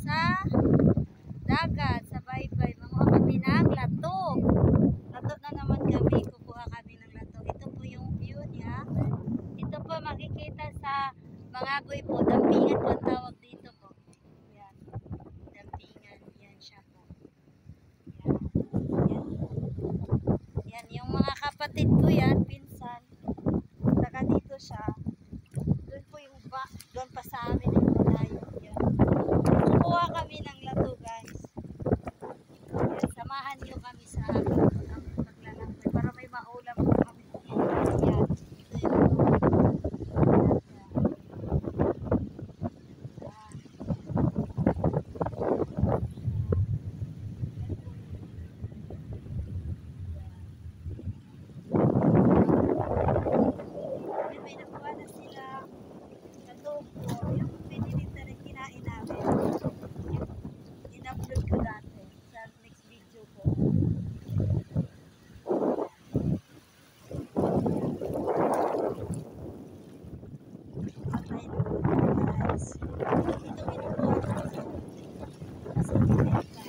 sa dagat, sa baybay. Manguha kami ng lato. Lato na naman kami. Kukuha kami ng lato. Ito po yung view niya. Ito po makikita sa mga boy po. Dampingan po ang tawag dito po. Yan. Dampingan. Yan siya po. Yan. Yan. Yan. Yung mga kapatid ko yan, pinsan. Saka dito siya. Doon po yung doon pa sa amin yung malayo. Yan. Kukuha kami ng lato guys. Yan. Samahan niyo kami sa paglalakbay para may maulam po kami. Yan. Ito yung in-upload ko dati sa next video ko. Patay na guys. Ito kinukuha ko kasi pinenta.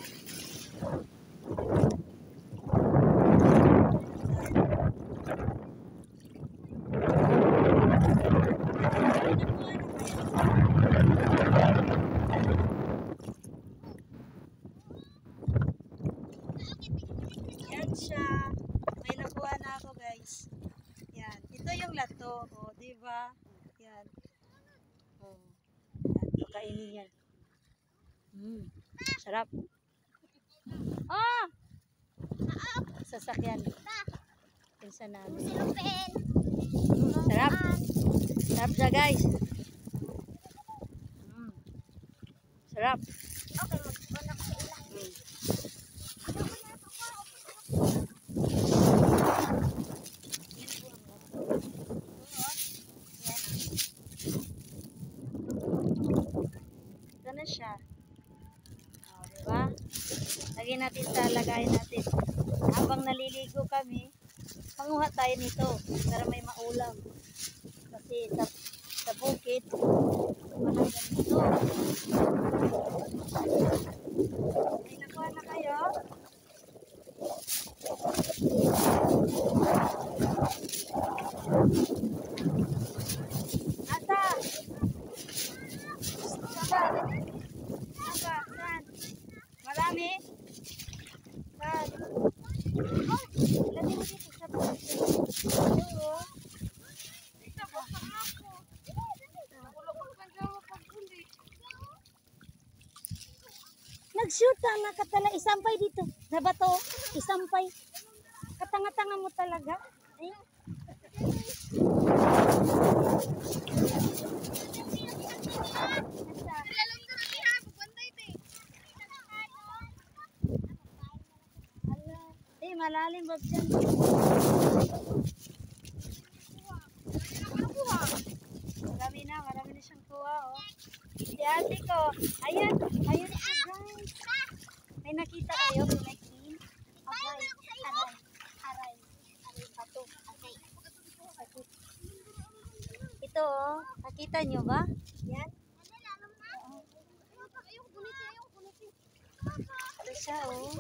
Yan siya. May nakuha na ako guys. Yan. Ito yung lato. O, diba? Yan. O. Yan. Pakainin yan. Sarap. Oh! Sasakyan. Pinsan namin. Sarap. Sarap siya guys. Sarap. Okay, mag-anak ko ilang. Ganun siya. O, diba? Lagyan natin sa lagayan natin. Habang naliligo kami, manguha tayo nito para may maulam. Kasi sa bukid, walang ganito. Ay, nakuha na kayo? Asa? Saan? Asa? Saan? Marami? Saan? Oh, lagi mo dito sa bukid. Oo. Nag-shoot na katala, isampay dito. Na ba to? Isampay. Katanga-tanga mo talaga. Ay. Eh, malalim ba dyan? Marami na siyang kuha, oh. Si ate ko, ayan siya guys. May nakita kayo, pinakin. Aray, pato. Ito, oh, nakita nyo ba? Yan. Ito siya, oh.